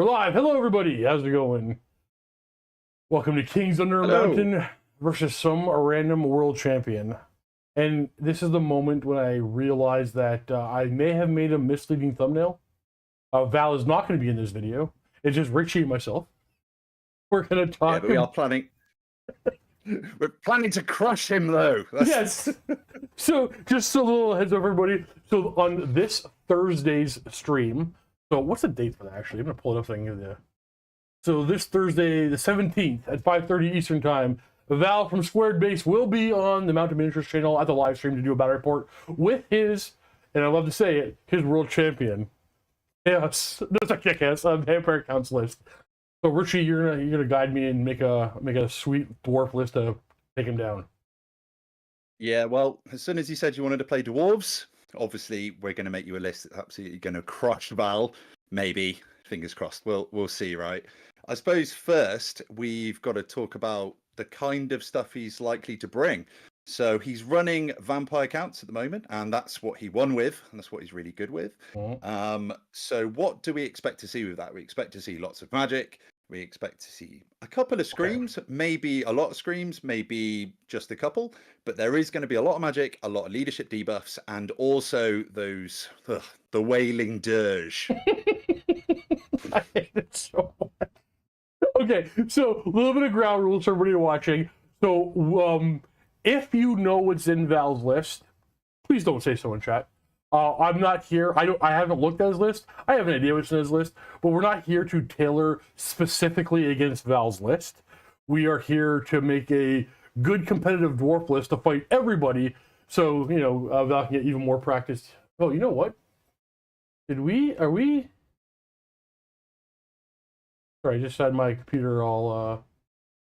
We're live. Hello, everybody. How's it going? Welcome to Kings Under a Mountain versus some random world champion. And this is the moment when I realized that I may have made a misleading thumbnail. Val is not going to be in this video. It's just Richie and myself. We're going to talk. Yeah, but we are planning. We're planning to crush him, though. Yes. So, just a little heads up, everybody. So, on this Thursday's stream. So, what's the date for that? Actually, I'm going to pull it up so I can give you. So, this Thursday, the 17th at 5:30 Eastern Time, Val from Squared Base will be on the Mountain Miniatures channel at the live stream to do a battle report with his, and I love to say it, his world champion. Yes, that's a kick-ass vampire counts list. So Richie, you're gonna guide me and make a sweet dwarf list to take him down. Yeah, well, as soon as you said you wanted to play dwarves, obviously we're going to make you a list that's absolutely going to crush Val. Maybe, fingers crossed. We'll see, right? I suppose first we've got to talk about the kind of stuff he's likely to bring. So he's running vampire counts at the moment, and that's what he won with, and that's what he's really good with. So what do we expect to see with that? We expect to see lots of magic. We expect to see a couple of screams, maybe a lot of screams, maybe just a couple, but there is going to be a lot of magic, a lot of leadership debuffs, and also those, the wailing dirge. I hate it so much. Okay, so a little bit of ground rules for everybody watching. So, if you know what's in Val's list, please don't say so in chat. I'm not here. I haven't looked at his list. I have an idea what's in his list, but we're not here to tailor specifically against Val's list. We are here to make a good competitive dwarf list to fight everybody. So, you know, Val can get even more practice. Oh, you know what? Are we? Sorry, I just had my computer all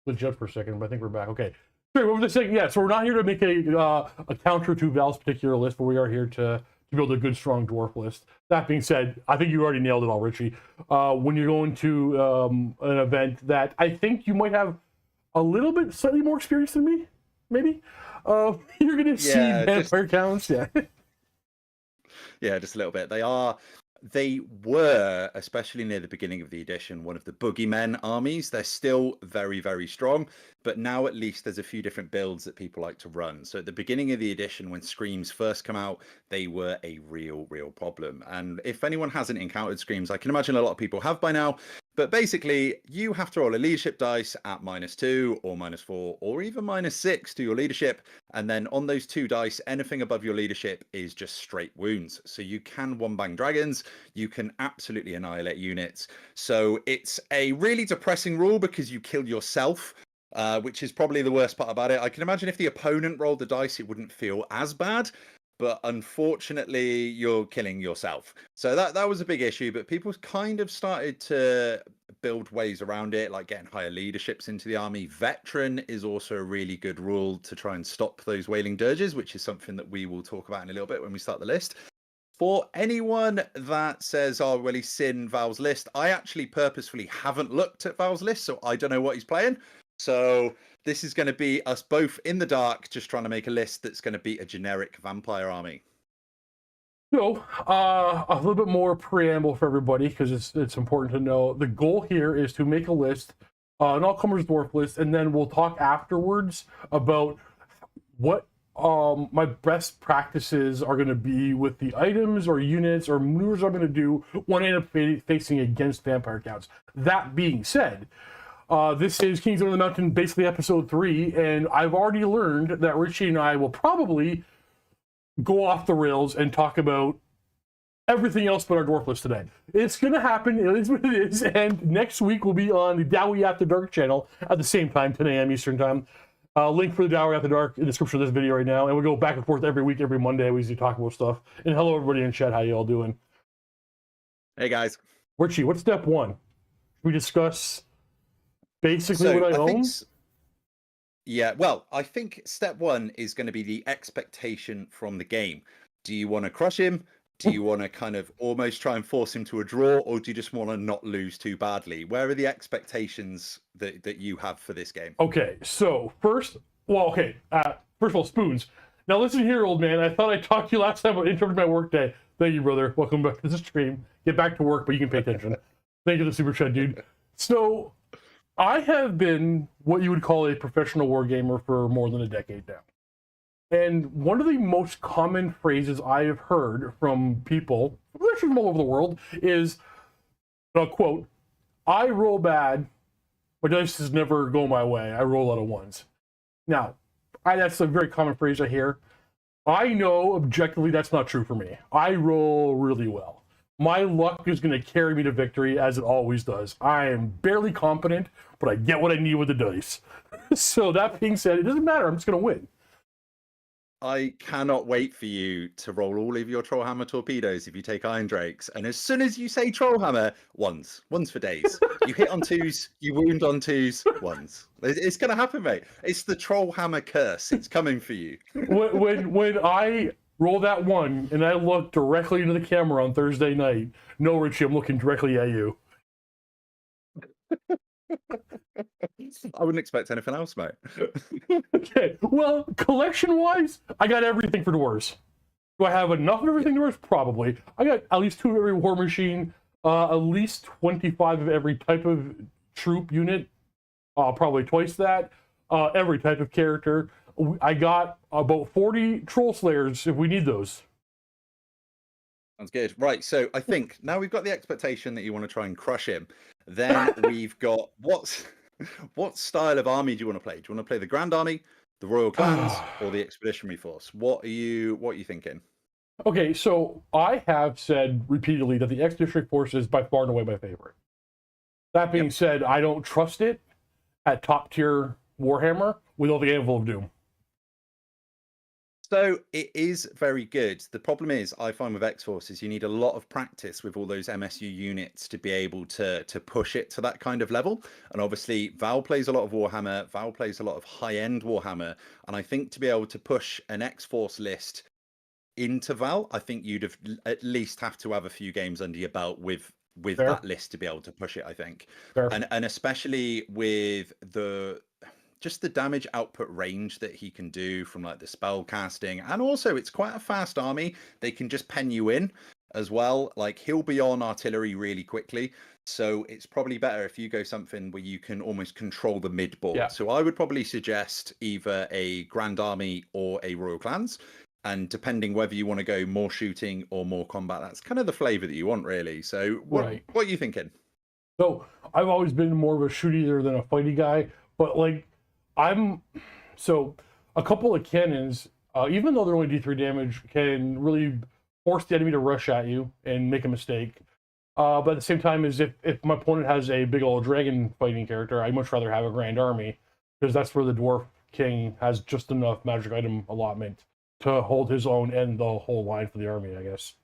legit for a second, but I think we're back. Okay. Sorry, what was I saying? Yeah, so we're not here to make a counter to Val's particular list, but we are here to build a good, strong dwarf list. That being said, I think you already nailed it all, Richie. When you're going to an event that I think you might have a little bit, slightly more experience than me, maybe, you're going to see vampire counts. Yeah. Yeah, just a little bit. They were, especially near the beginning of the edition, one of the boogeymen armies. They're still very, very strong, but now at least there's a few different builds that people like to run. So at the beginning of the edition, when screams first come out, they were a real problem. And if anyone hasn't encountered screams, I can imagine a lot of people have by now. But basically, you have to roll a leadership dice at -2 or -4 or even -6 to your leadership. And then on those 2 dice, anything above your leadership is just straight wounds. So you can one-bang dragons. You can absolutely annihilate units. So it's a really depressing rule because you kill yourself, which is probably the worst part about it. I can imagine if the opponent rolled the dice, it wouldn't feel as bad. But unfortunately, you're killing yourself. So that was a big issue, but people kind of started to build ways around it, like getting higher leaderships into the army. Veteran is also a really good rule to try and stop those wailing dirges, which is something that we will talk about in a little bit when we start the list. For anyone that says, oh, well, he's seen Val's list, I actually purposefully haven't looked at Val's list, so I don't know what he's playing. So this is going to be us both in the dark, just trying to make a list that's going to beat a generic vampire army. So, a little bit more preamble for everybody, because it's important to know. The goal here is to make a list, an all-comers dwarf list, and then we'll talk afterwards about what my best practices are going to be with the items or units or maneuvers I'm going to do when I end up facing against vampire counts. That being said, this is Kings Under the Mountain, basically episode 3, and I've already learned that Richie and I will probably go off the rails and talk about everything else but our dwarf list today. It's going to happen, it is what it is, and next week we'll be on the Dawi After Dark channel at the same time, 10 a.m. Eastern Time. Link for the Dawi After Dark in the description of this video right now, and we'll go back and forth every week, every Monday. We usually talk about stuff. And hello everybody in chat, how you all doing? Hey guys. Richie, what's step 1? We discuss basically what I own? Yeah, well, I think step 1 is going to be the expectation from the game. Do you want to crush him? Do you want to kind of almost try and force him to a draw, or do you just want to not lose too badly? Where are the expectations that you have for this game? Okay, so first of all, spoons. Now listen here, old man. I thought I talked to you last time about interrupting my work day. Thank you, brother. Welcome back to the stream. Get back to work, but you can pay attention. Thank you for the super chat, dude. So, I have been what you would call a professional wargamer for more than a decade now. And one of the most common phrases I have heard from people, actually from all over the world, is, and I'll quote, I roll bad, my dice just never go my way. I roll out of ones. Now, that's a very common phrase I hear. I know objectively that's not true for me. I roll really well. My luck is going to carry me to victory, as it always does. I am barely competent, but I get what I need with the dice. So that being said, it doesn't matter. I'm just going to win. I cannot wait for you to roll all of your Trollhammer torpedoes if you take Iron Drakes. And as soon as you say Trollhammer, ones for days. You hit on twos, you wound on twos, ones. It's going to happen, mate. It's the Trollhammer curse. It's coming for you. When I roll that one and I look directly into the camera on Thursday night, no, Richie, I'm looking directly at you. I wouldn't expect anything else, mate. Okay, well, collection-wise, I got everything for Dwarves. Do I have enough of everything Dwarves? Probably. I got at least 2 of every war machine, at least 25 of every type of troop unit, probably twice that, every type of character. I got about 40 Troll Slayers if we need those. Sounds good. Right, so I think now we've got the expectation that you want to try and crush him. Then we've got what style of army do you want to play? Do you want to play the Grand Army, the Royal Clans, or the Expeditionary Force? What are you thinking? Okay, so I have said repeatedly that the Expeditionary Force is by far and away my favorite. That being said, I don't trust it at top tier Warhammer with all the Anvil of Doom. So it is very good. The problem is, I find with X-Forces, you need a lot of practice with all those MSU units to be able to push it to that kind of level. And obviously, Val plays a lot of Warhammer. Val plays a lot of high-end Warhammer. And I think to be able to push an X-Force list into Val, I think you'd at least have to have a few games under your belt with Fair. that list to be able to push it, I think. Fair. And especially with just the damage output range that he can do from like the spell casting, and also it's quite a fast army. They can just pen you in as well. Like he'll be on artillery really quickly, so it's probably better if you go something where you can almost control the mid board. Yeah. So I would probably suggest either a Grand Army or a Royal Clans, and depending whether you want to go more shooting or more combat, that's kind of the flavor that you want, really. So what are you thinking? So I've always been more of a shooter than a fighty guy, but like so a couple of cannons, even though they're only D3 damage, can really force the enemy to rush at you and make a mistake. But at the same time, as if my opponent has a big old dragon fighting character, I'd much rather have a Grand Army, because that's where the Dwarf King has just enough magic item allotment to hold his own and the whole line for the army, I guess.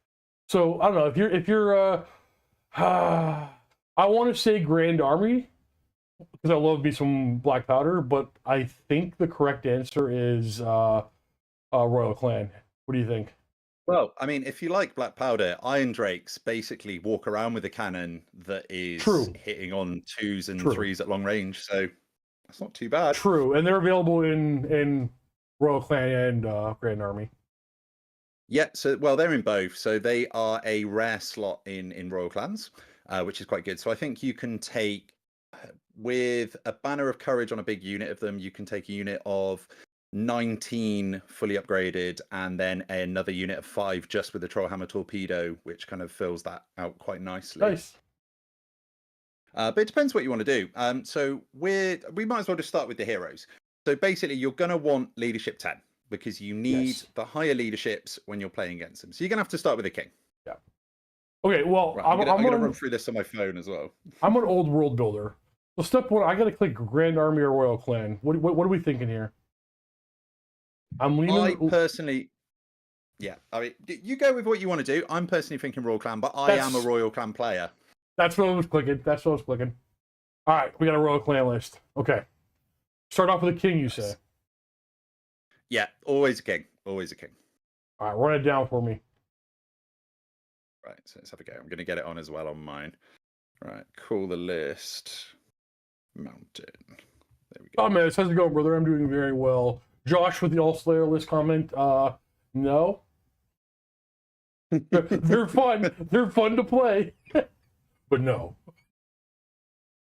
So I don't know, if you're I want to say Grand Army, because I love me some black powder, but I think the correct answer is Royal Clan. What do you think? Well, I mean, if you like black powder, Iron Drakes basically walk around with a cannon that is hitting on 2s and 3s at long range, so that's not too bad. True, and they're available in Royal Clan and Grand Army. Yeah, so well, they're in both. So they are a rare slot in Royal Clans, which is quite good. So I think you can take, with a Banner of Courage on a big unit of them, you can take a unit of 19 fully upgraded, and then another unit of 5 just with the Trollhammer Torpedo, which kind of fills that out quite nicely. Nice. But it depends what you want to do. So we might as well just start with the heroes. So basically, you're going to want leadership 10, because you need the higher leaderships when you're playing against them. So you're going to have to start with a king. Yeah. Okay, well, right, I'm going to run through this on my phone as well. I'm an old world builder. So step one, I got to click Grand Army or Royal Clan. What are we thinking here? I personally, I mean, you go with what you want to do. I'm personally thinking Royal Clan, but I am a Royal Clan player. That's what I was clicking. All right, we got a Royal Clan list. Okay. Start off with a king, you say? Yeah, always a king. Always a king. All right, run it down for me. Right, so let's have a go. I'm going to get it on as well on mine. Right, call the list. Mountain. There we go. Oh, man, how's it going, brother? I'm doing very well. Josh with the All-Slayer list comment. No. They're fun. They're fun to play. But no.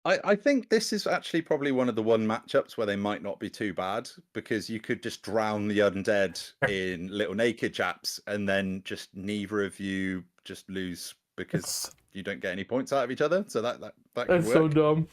I think this is actually probably one of the one matchups where they might not be too bad, because you could just drown the undead in little naked chaps, and then just neither of you just lose because It's you don't get any points out of each other. So that could it's so work. dumb.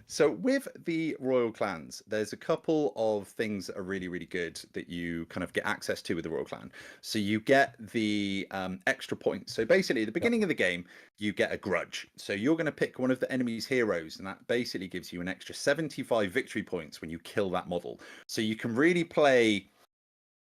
So with the royal clans, there's a couple of things that are really, really good that you kind of get access to with the royal clan. So you get the extra points. So basically, at the beginning of the game, you get a grudge. So you're going to pick one of the enemy's heroes, and that basically gives you an extra 75 victory points when you kill that model. So you can really play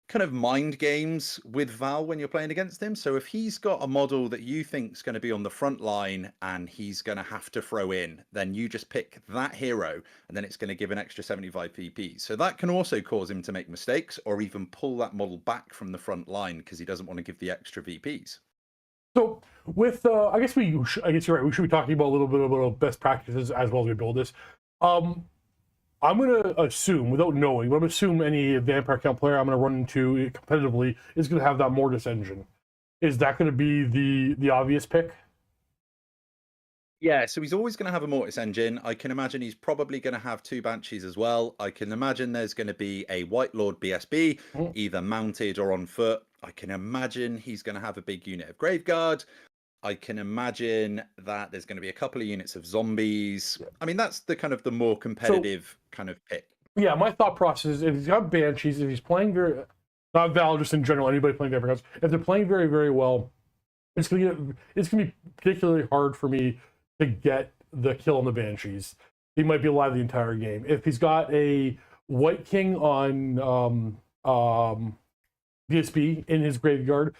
kind of mind games with Val when you're playing against him. So if he's got a model that you think is going to be on the front line and he's going to have to throw in, then you just pick that hero, and then it's going to give an extra 75 PP. So that can also cause him to make mistakes, or even pull that model back from the front line because he doesn't want to give the extra VPs. So with I guess I guess you're right. We should be talking about a little bit about best practices as well as we build this. I'm going to assume, without knowing, but I'm going to assume any vampire count player I'm going to run into competitively is going to have that Mortis engine. Is that going to be the obvious pick? Yeah, so he's always going to have a Mortis engine. I can imagine he's probably going to have 2 Banshees as well. I can imagine there's going to be a White Lord BSB, either mounted or on foot. I can imagine he's going to have a big unit of Graveguard. I can imagine that there's going to be a couple of units of zombies. I mean, that's the kind of the more competitive kind of pick. Yeah, my thought process is if he's got Banshees, if he's playing very, not Val, just in general, anybody playing vampire counts, if they're playing very, very well, it's gonna be particularly hard for me to get the kill on the Banshees. He might be alive the entire game. If he's got a White King on BSB in his graveyard,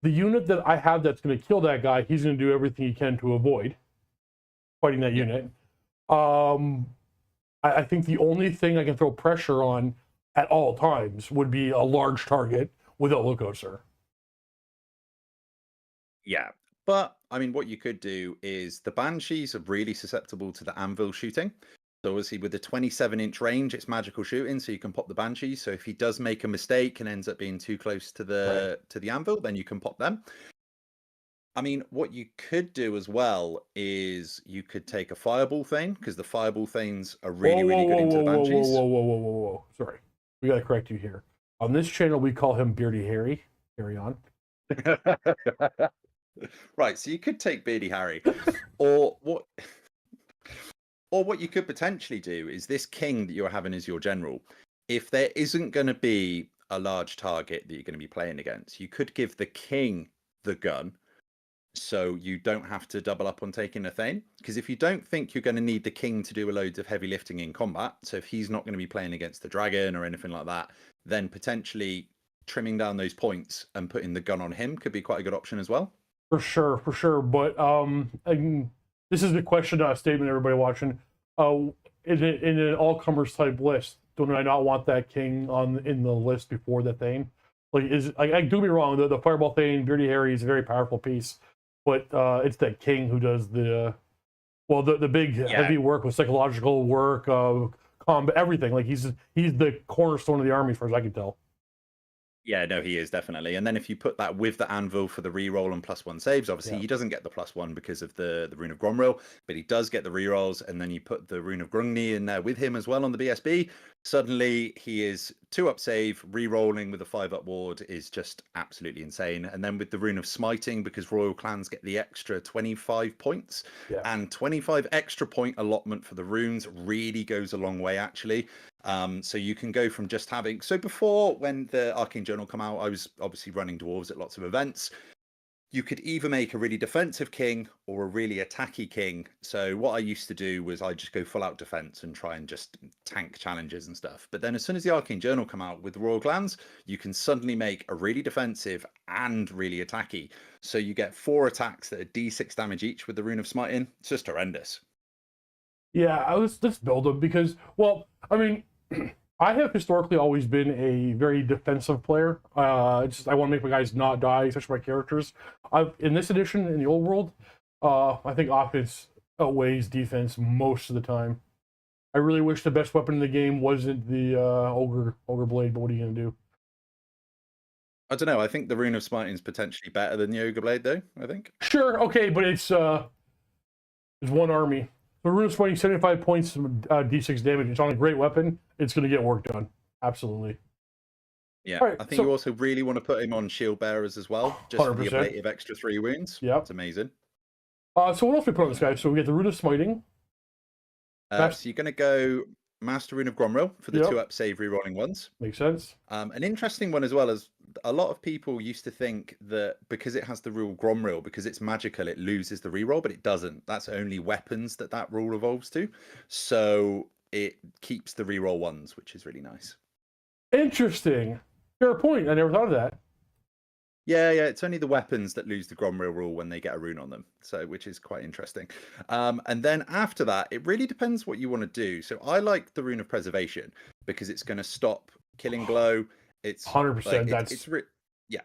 the unit that I have that's going to kill that guy, he's going to do everything he can to avoid fighting that unit. I think the only thing I can throw pressure on at all times would be a large target without lookout, sir. Yeah. But I mean, what you could do is the Banshees are really susceptible to the anvil shooting. So obviously with the 27-inch range, it's magical shooting, so you can pop the Banshees. So if he does make a mistake and ends up being too close to the anvil, then you can pop them. I mean, what you could do as well is you could take a fireball thing, because the fireball things are really, really good into the Banshees. Whoa. Sorry. We got to correct you here. On this channel, we call him Beardy Harry. Carry on. Right, so you could take Beardy Harry. Or what you could potentially do is this king that you're having as your general. If there isn't going to be a large target that you're going to be playing against, you could give the king the gun, so you don't have to double up on taking a thing. Because if you don't think you're going to need the king to do a load of heavy lifting in combat, so if he's not going to be playing against the dragon or anything like that, then potentially trimming down those points and putting the gun on him could be quite a good option as well. For sure. But this is the question, statement, everybody watching. In an all-comers type list, don't I not want that king in the list before the Thane? Like, do me wrong, the Fireball Thane, Beardy Harry is a very powerful piece, but it's that king who does the big heavy work with psychological work, combat, everything. Like he's the cornerstone of the army, as far as I can tell. Yeah, no, he is definitely. And then if you put that with the anvil for the reroll and +1 saves, obviously he doesn't get the +1 because of the rune of Gromril, but he does get the rerolls. And then you put the rune of Grungni in there with him as well on the BSB. Suddenly he is 2-up save, rerolling with a 5-up ward is just absolutely insane. And then with the rune of smiting, because royal clans get the extra 25 points, and 25 extra point allotment for the runes really goes a long way actually. So you can go from just having, so before, when the Arcane Journal come out, I was obviously running dwarves at lots of events. You could either make a really defensive king or a really attacky king. So what I used to do was I just go full out defense and try and just tank challenges and stuff. But then as soon as the Arcane Journal come out with the royal clans, you can suddenly make a really defensive and really attacky. So you get 4 attacks that are D6 damage each with the rune of smiting. It's just horrendous. Yeah, let's build them because, well, I mean, I have historically always been a very defensive player. I want to make my guys not die, especially my characters. In this edition, in the old world, I think offense outweighs defense most of the time. I really wish the best weapon in the game wasn't the ogre blade, but what are you gonna do? I don't know. I think the Rune of Smiting is potentially better than the Ogre Blade, though. I think. Sure, okay, but it's one army. The Rune of Smiting, 75 points, d6 damage. It's on a great weapon. It's going to get work done. Absolutely. Yeah, Right, I think you also really want to put him on shield bearers as well, just for the 100%. ablative extra 3 wounds. Yep. It's amazing. So what else we put on this guy? So we get the Rune of Smiting. So you're going to go Master Rune of Gromril for the Yep. 2-up save rerolling ones. Makes sense. An interesting one as well is a lot of people used to think that because it has the rule Gromril, because it's magical, it loses the reroll, but it doesn't. That's only weapons that rule evolves to. So it keeps the reroll ones, which is really nice. Interesting. Fair point. I never thought of that. Yeah, it's only the weapons that lose the Gromril rule when they get a rune on them, so which is quite interesting. And then after that, it really depends what you want to do. So I like the Rune of Preservation because it's going to stop killing blow. It's 100%. Yeah,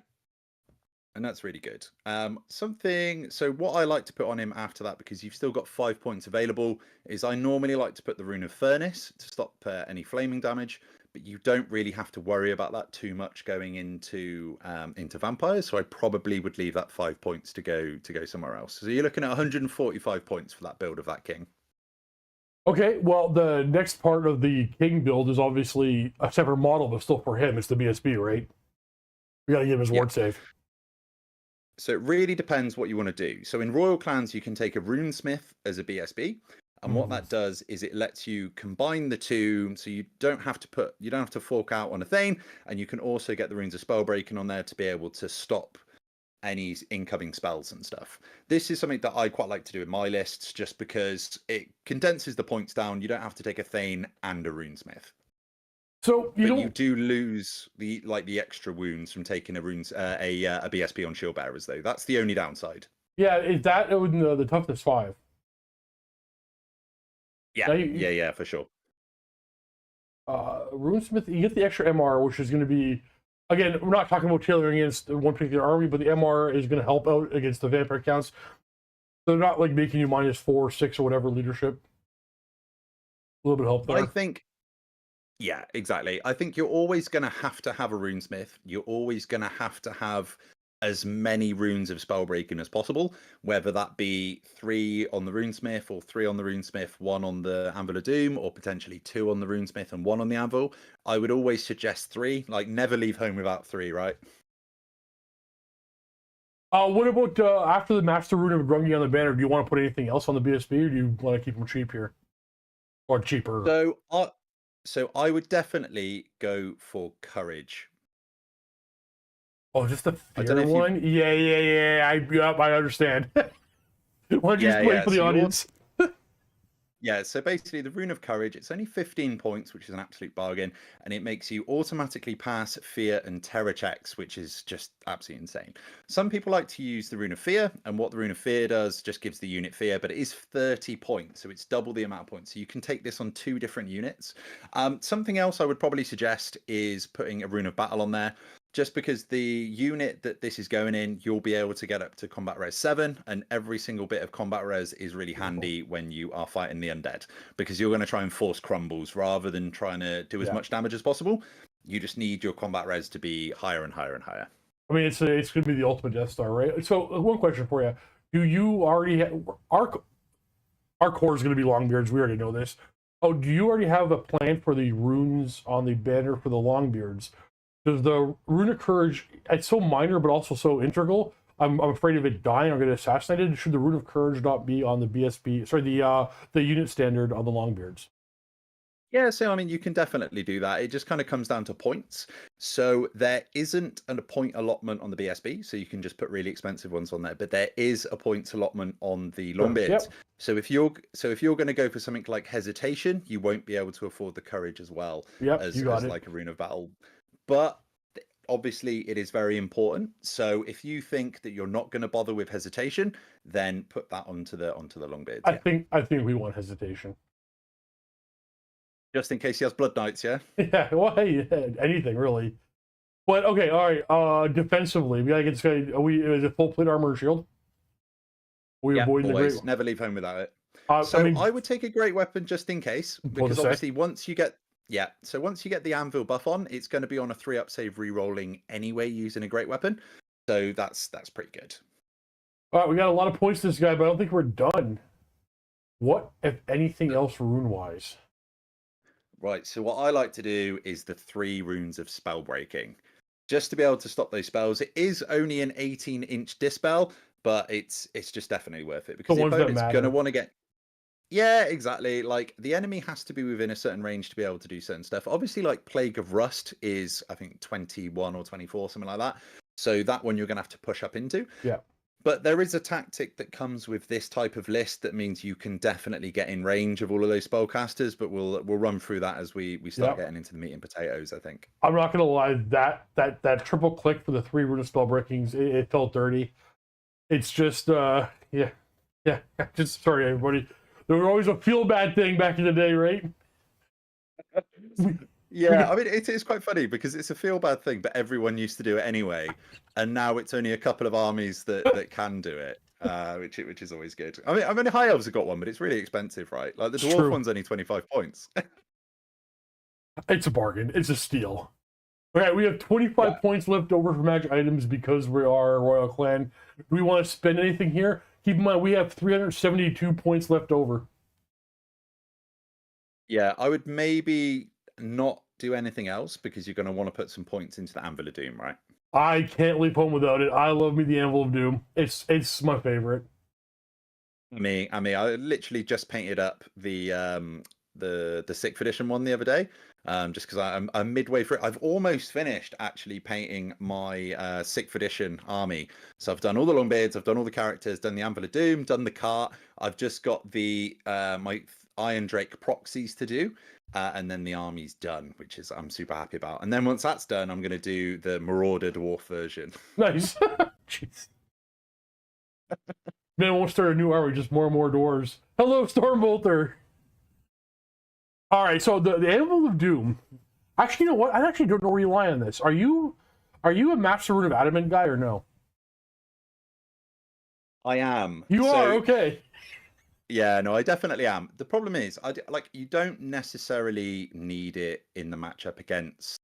and that's really good. So what I like to put on him after that, because you've still got 5 points available, is I normally like to put the Rune of Furnace to stop any flaming damage. But you don't really have to worry about that too much going into vampires. So I probably would leave that 5 points to go somewhere else. So you're looking at 145 points for that build of that king. Okay, well, the next part of the king build is obviously a separate model, but still for him, it's the BSB, right? We got to give him his ward save. So it really depends what you want to do. So in Royal Clans, you can take a Runesmith as a BSB. And what that does is it lets you combine the two, so you don't have to fork out on a Thane, and you can also get the Runes of Spellbreaking on there to be able to stop any incoming spells and stuff. This is something that I quite like to do in my lists, just because it condenses the points down. You don't have to take a Thane and a Runesmith. So you do lose the extra wounds from taking a BSB on shield bearers, though. That's the only downside. Yeah, is that the toughness 5? Yeah, for sure. Runesmith, you get the extra MR, which is going to be, again, we're not talking about tailoring against one particular army, but the MR is going to help out against the vampire counts. They're not like making you -4, 6, or whatever leadership. A little bit of help there. I think, yeah, exactly. I think you're always going to have a Runesmith. You're always going to have as many runes of Spellbreaking as possible, whether that be 3 on the Runesmith or 3 on the Runesmith, 1 on the Anvil of Doom, or potentially 2 on the Runesmith and 1 on the Anvil. I would always suggest 3. Like, never leave home without 3, right? What about after the Master Rune of Grungy on the banner? Do you want to put anything else on the BSB, or do you want to keep them cheap here? Or cheaper? So I would definitely go for Courage. Oh, just the fear one? Yeah. I understand. Why don't you explain for the audience? Yeah, so basically the Rune of Courage, it's only 15 points, which is an absolute bargain, and it makes you automatically pass Fear and Terror checks, which is just absolutely insane. Some people like to use the Rune of Fear, and what the Rune of Fear does just gives the unit fear, but it is 30 points, so it's double the amount of points. So you can take this on 2 different units. Something else I would probably suggest is putting a Rune of Battle on there. Just because the unit that this is going in, you'll be able to get up to combat res 7, and every single bit of combat res is really handy when you are fighting the undead, because you're going to try and force crumbles rather than trying to do as much damage as possible. You just need your combat res to be higher and higher and higher. I mean, it's going to be the ultimate Death Star, right? So one question for you: do you already have our core is going to be Longbeards? We already know this. Oh, do you already have a plan for the runes on the banner for the Longbeards? Does the Rune of Courage, it's so minor but also so integral, I'm afraid of it dying or getting assassinated. Should the Rune of Courage not be on the BSB, sorry, the unit standard on the Longbeards? Yeah, so I mean, you can definitely do that. It just kind of comes down to points. So there isn't a point allotment on the BSB, so you can just put really expensive ones on there. But there is a points allotment on the Longbeards. Yep. So if you're going to go for something like Hesitation, you won't be able to afford the Courage as well as like a Rune of Battle. But obviously it is very important. So if you think that you're not going to bother with Hesitation, then put that onto the Longbeards. I think we want Hesitation. Just in case he has Blood Knights, yeah? Yeah, well, hey, anything really. But okay, all right. Defensively, we gotta get this guy. Is it full plate armor or shield? Always. Never leave home without it. I would take a great weapon just in case, because obviously once you get Yeah, so once you get the Anvil buff on, it's going to be on a 3-up save re-rolling anyway using a great weapon. So that's pretty good. All right, we got a lot of points to this guy, but I don't think we're done. What, if anything else, rune-wise? Right, so what I like to do is the 3 runes of spell breaking. Just to be able to stop those spells. It is only an 18-inch dispel, but it's just definitely worth it because the ones that opponent's going to matter. want to get... Yeah, exactly. Like, the enemy has to be within a certain range to be able to do certain stuff. Obviously, like, Plague of Rust is, I think, 21 or 24, something like that. So that one you're going to have to push up into. Yeah. But there is a tactic that comes with this type of list that means you can definitely get in range of all of those spellcasters, but we'll run through that as we start getting into the meat and potatoes, I think. I'm not gonna lie, that triple click for the 3 rune of spell breakings, it felt dirty. It's just yeah. Just sorry everybody. There was always a feel bad thing back in the day, right? Yeah, I mean, it is quite funny because it's a feel bad thing, but everyone used to do it anyway, and now it's only a couple of armies that can do it, which is always good. I mean, High Elves have got one, but it's really expensive, right? Like the Dwarf one's only 25 points. It's a bargain. It's a steal. Okay, we have 25 points left over for magic items because we are a royal clan. Do we want to spend anything here? Keep in mind, we have 372 points left over. Yeah, I would maybe not do anything else because you're going to want to put some points into the Anvil of Doom, right? I can't leave home without it. I love me the Anvil of Doom. It's my favorite. I literally just painted up the 6th edition one the other day, just because I'm midway through. I've almost finished actually painting my 6th edition army. So I've done all the Longbeards, I've done all the characters, done the Anvil of Doom, done the cart. I've just got the my Iron Drake proxies to do, and then the army's done, which is I'm super happy about. And then once that's done, I'm going to do the Marauder Dwarf version. Nice. Jeez. Man, won't start a new army, just more and more dwarves. Hello, Stormbolter. All right, so the Anvil of Doom. Actually, you know what? I actually don't know where you lie on this. Are you a Master Rune of Adamant guy or no? I am. You are okay. Yeah, no, I definitely am. The problem is, you don't necessarily need it in the matchup against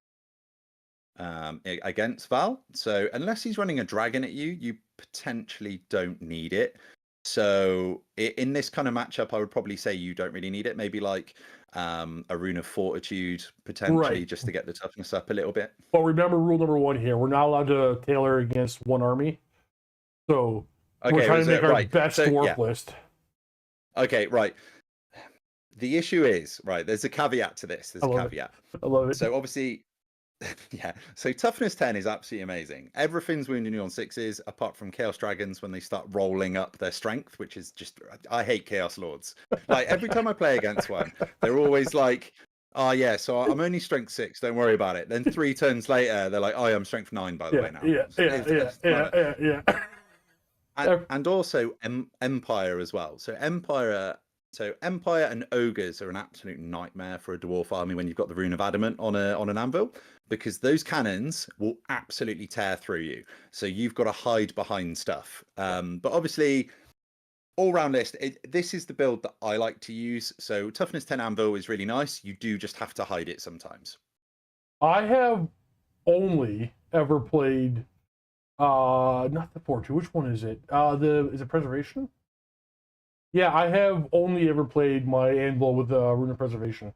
Val. So unless he's running a dragon at you, you potentially don't need it. So in this kind of matchup, I would probably say you don't really need it. Maybe like a Rune of Fortitude, potentially, just to get the toughness up a little bit. But remember rule number 1 here. We're not allowed to tailor against one army. So we're trying to make our best dwarf list. Okay, right. The issue is, there's a caveat to this. There's a caveat. I love it. So obviously, yeah. So toughness 10 is absolutely amazing. Everything's wounding you on 6s, apart from Chaos Dragons when they start rolling up their strength, which is just, I hate Chaos Lords. Like every time I play against one, they're always like, oh yeah, so I'm only strength 6, don't worry about it. Then 3 turns later, they're like, oh, I'm strength 9 by the way now. Yeah. And also Empire as well. So Empire and Ogres are an absolute nightmare for a Dwarf army when you've got the Rune of Adamant on an Anvil, because those cannons will absolutely tear through you. So you've got to hide behind stuff. But obviously, all-round list, this is the build that I like to use. So Toughness 10 Anvil is really nice. You do just have to hide it sometimes. I have only ever played... not the Fortune. Which one is it? Is it Preservation? Yeah, I have only ever played my Anvil with Rune of Preservation.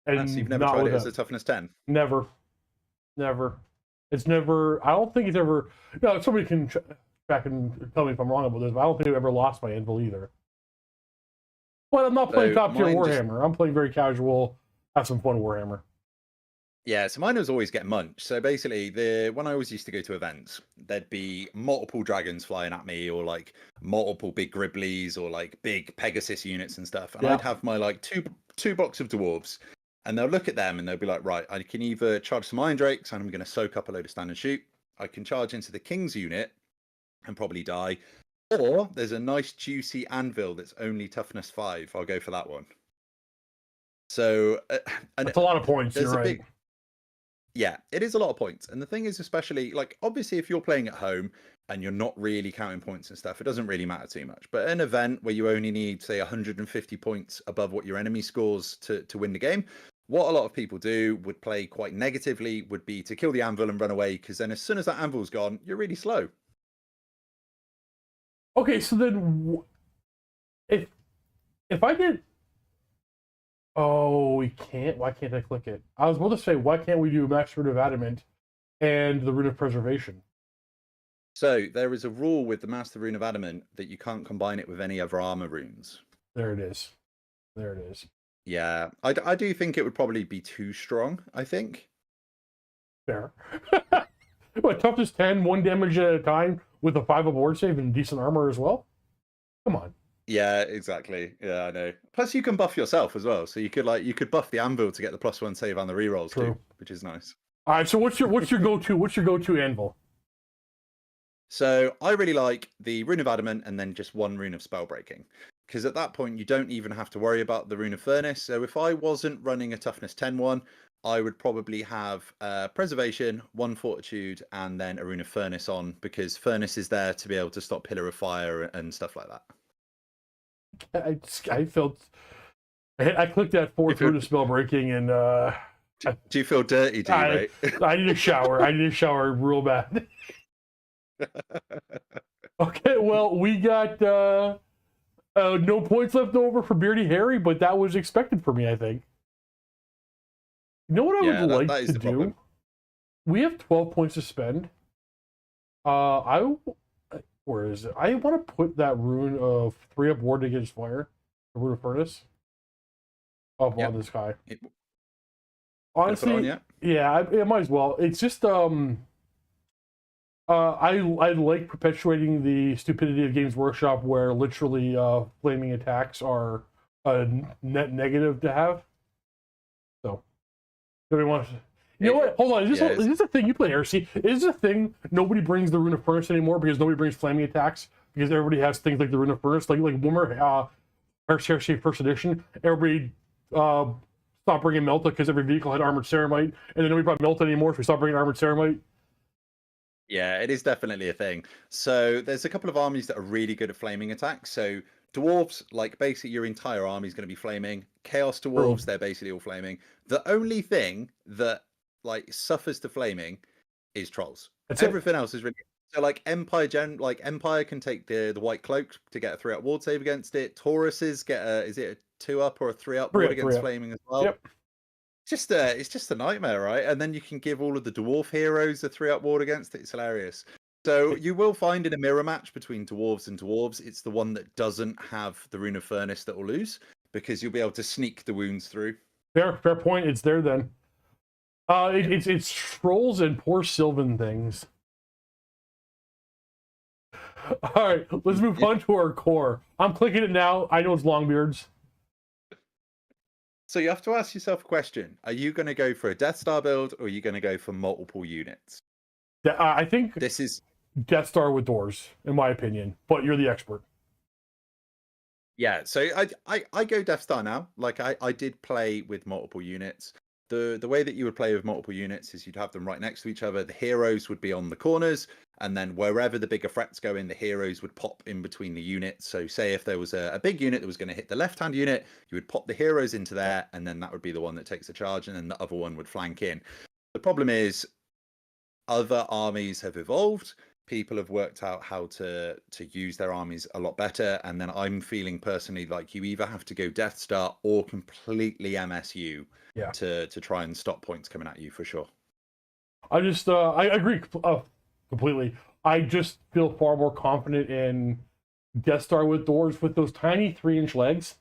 And so you've never tried it as a Toughness 10? Never. It's never. I don't think it's ever. No, somebody can back and tell me if I'm wrong about this, but I don't think I've ever lost my Anvil either. But I'm not playing top tier Warhammer. I'm playing very casual, have some fun Warhammer. Yeah, so mine was always get munched. So basically, when I always used to go to events, there'd be multiple dragons flying at me, or like multiple big Griblies, or like big Pegasus units and stuff. And I'd have my like two blocks of dwarves, and they'll look at them and they'll be like, right, I can either charge some Iron Drakes and I'm going to soak up a load of stand and shoot. I can charge into the King's unit and probably die. Or there's a nice juicy Anvil that's only toughness 5. I'll go for that one. So that's a lot of points. You're right. Yeah, it is a lot of points. And the thing is, especially, like, obviously, if you're playing at home and you're not really counting points and stuff, it doesn't really matter too much. But an event where you only need, say, 150 points above what your enemy scores to win the game, what a lot of people do would play quite negatively would be to kill the anvil and run away, because then as soon as that anvil's gone, you're really slow. Okay, so then if I get... Oh, we can't? Why can't I click it? I was about to say, why can't we do Max Rune of Adamant and the Rune of Preservation? So there is a rule with the Master Rune of Adamant that you can't combine it with any other armor runes. There it is. There it is. Yeah, I do think it would probably be too strong, I think. Fair. What, toughness 10, 1 damage at a time with a 5 aboard save and decent armor as well? Come on. Yeah, exactly. Yeah, I know. Plus, you can buff yourself as well, so you could buff the anvil to get the +1 save and the rerolls too, which is nice. All right. So what's your go-to anvil? So I really like the Rune of Adamant and then just 1 rune of spell breaking, because at that point you don't even have to worry about the Rune of Furnace. So if I wasn't running a toughness 10 one, I would probably have preservation, 1 fortitude, and then a Rune of Furnace on, because Furnace is there to be able to stop Pillar of Fire and stuff like that. I clicked that 4th rune of spell breaking and do you feel dirty, do you, mate? I need a shower. I need a shower real bad. Okay, well, we got no points left over for Beardy Harry, but that was expected for me, I think. You know what I would like to do? Problem. We have 12 points to spend. Where is it? I want to put that rune of 3 up ward against fire, the Rune of Furnace, up on this guy. Honestly, yeah, I might as well. It's just I like perpetuating the stupidity of Games Workshop, where literally flaming attacks are a net negative to have. So, nobody wants. You know what? Hold on. Is this a thing? You play Heresy? Is this a thing? Nobody brings the Rune of Furnace anymore because nobody brings flaming attacks, because everybody has things like the Rune of Furnace. Like remember Horus Heresy First Edition? Everybody stopped bringing Melta because every vehicle had armored ceramite, and then nobody brought Melta anymore, so we stopped bringing armored ceramite. Yeah, it is definitely a thing. So there's a couple of armies that are really good at flaming attacks. So dwarves, like basically your entire army is going to be flaming. Chaos dwarves, they're basically all flaming. The only thing that like suffers to flaming is trolls. Everything else is really so like Empire can take the white cloak to get a 3-up ward save against it. Tauruses get is it a 2-up or a 3-up ward against flaming as well? Yep. It's just a nightmare, right? And then you can give all of the dwarf heroes a 3-up ward against it. It's hilarious. So you will find in a mirror match between dwarves and dwarves, it's the one that doesn't have the Rune of Furnace that will lose, because you'll be able to sneak the wounds through. Fair point. It's there then. It's trolls and poor Sylvan things. All right, let's move on to our core. I'm clicking it now. I know it's Longbeards. So you have to ask yourself a question. Are you going to go for a Death Star build, or are you going to go for multiple units? I think this is Death Star with doors, in my opinion, but you're the expert. Yeah, so I go Death Star now. Like I did play with multiple units. The way that you would play with multiple units is you'd have them right next to each other. The heroes would be on the corners, and then wherever the bigger threats go in, the heroes would pop in between the units. So say if there was a big unit that was going to hit the left-hand unit, you would pop the heroes into there, and then that would be the one that takes the charge, and then the other one would flank in. The problem is other armies have evolved. People have worked out how to use their armies a lot better, and then I'm feeling personally like you either have to go Death Star or completely MSU to try and stop points coming at you for sure. I just I agree completely. I just feel far more confident in Death Star with doors with those tiny 3-inch legs.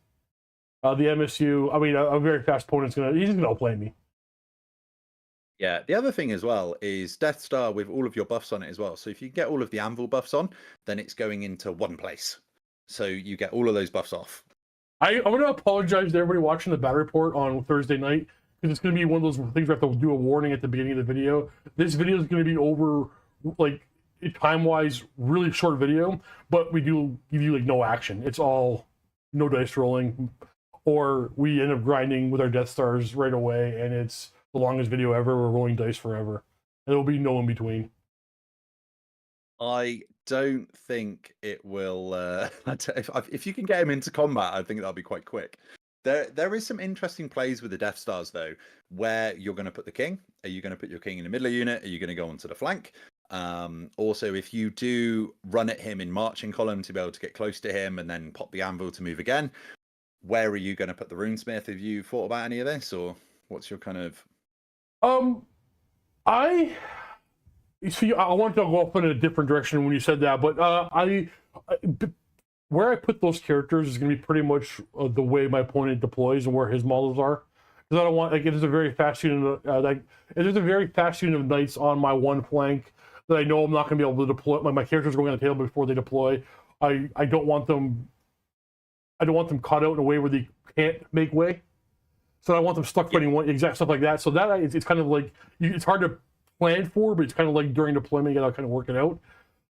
The MSU, I mean, a very fast opponent's he's gonna outplay me. Yeah, the other thing as well is Death Star with all of your buffs on it as well. So if you get all of the Anvil buffs on, then it's going into one place. So you get all of those buffs off. I'm going to apologize to everybody watching the battle report on Thursday night, because it's going to be one of those things we have to do a warning at the beginning of the video. This video is going to be over, like, time-wise, really short video, but we do give you, like, no action. It's all no dice rolling, or we end up grinding with our Death Stars right away, and it's the longest video ever. We're rolling dice forever. And there will be no in between. I don't think it will. If you can get him into combat, I think that'll be quite quick. There is some interesting plays with the Death Stars though, where you're going to put the king. Are you going to put your king in the middle of the unit? Are you going to go onto the flank? Also, if you do run at him in marching column to be able to get close to him and then pop the anvil to move again, where are you going to put the runesmith? Have you thought about any of this, or what's your kind of? I see. I wanted to go off in a different direction when you said that, but where I put those characters is going to be pretty much the way my opponent deploys and where his models are. Because I don't want, like, it is a very fast unit. Like, there's a very fast unit of knights on my one flank that I know I'm not going to be able to deploy. My characters are going on the table before they deploy. I don't want them. I don't want them caught out in a way where they can't make way. So I want them stuck fighting one exact stuff like that. So that it's kind of like it's hard to plan for, but it's kind of like during deployment you gotta kind of work it out.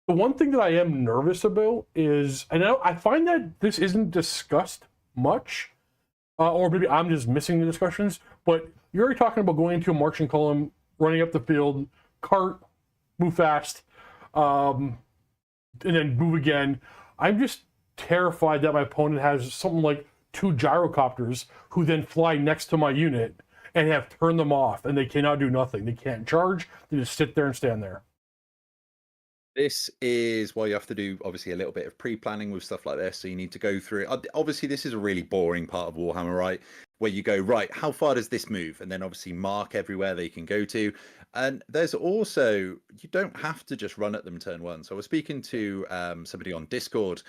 The one thing that I am nervous about is, and I find that this isn't discussed much, or maybe I'm just missing the discussions. But you're already talking about going into a marching column, running up the field, cart, move fast, and then move again. I'm just terrified that my opponent has something like 2 gyrocopters who then fly next to my unit and have turned them off, and they cannot do nothing. They can't charge. They just sit there and stand there. This is why you have to do obviously a little bit of pre-planning with stuff like this. So you need to go through. Obviously, this is a really boring part of Warhammer, right? Where you go, right, how far does this move? And then obviously mark everywhere they can go to. And there's also, you don't have to just run at them turn one. So I was speaking to somebody on Discord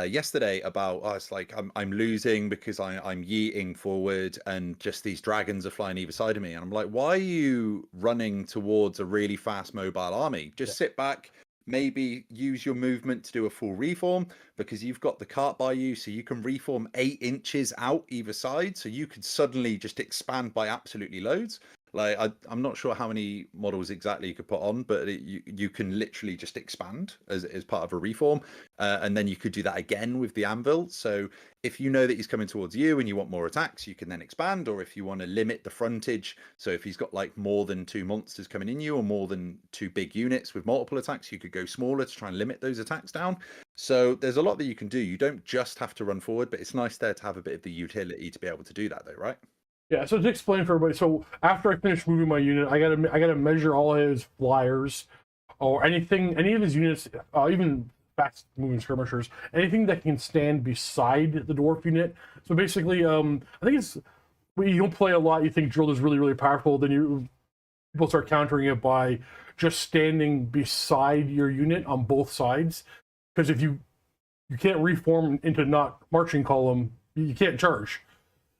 yesterday about it's like I'm losing because I'm yeeting forward and just these dragons are flying either side of me, and I'm like, why are you running towards a really fast mobile army? Just sit back, maybe use your movement to do a full reform, because you've got the cart by you, so you can reform 8 inches out either side, so you could suddenly just expand by absolutely loads. Like I'm not sure how many models exactly you could put on, but you can literally just expand as part of a reform, and then you could do that again with the anvil. So if you know that he's coming towards you and you want more attacks, you can then expand. Or if you want to limit the frontage, so if he's got like more than 2 monsters coming in you, or more than 2 big units with multiple attacks, you could go smaller to try and limit those attacks down. So there's a lot that you can do. You don't just have to run forward, but it's nice there to have a bit of the utility to be able to do that, though, right? Yeah, so to explain for everybody, so after I finish moving my unit, I gotta measure all his flyers or anything, any of his units, even fast moving skirmishers, anything that can stand beside the dwarf unit. So basically, I think it's when you don't play a lot, you think drill is really powerful. Then people start countering it by just standing beside your unit on both sides, because if you can't reform into not marching column, you can't charge.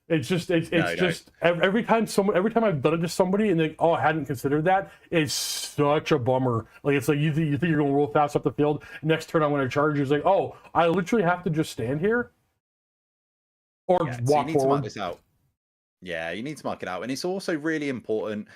It's just every time I've done it to somebody and they I hadn't considered that, it's such a bummer. Like it's like you think you're going real fast up the field, next turn I'm going to charge. It's like, oh, I literally have to just stand here or walk forward. To mark this out. Yeah, you need to mark it out, and it's also really important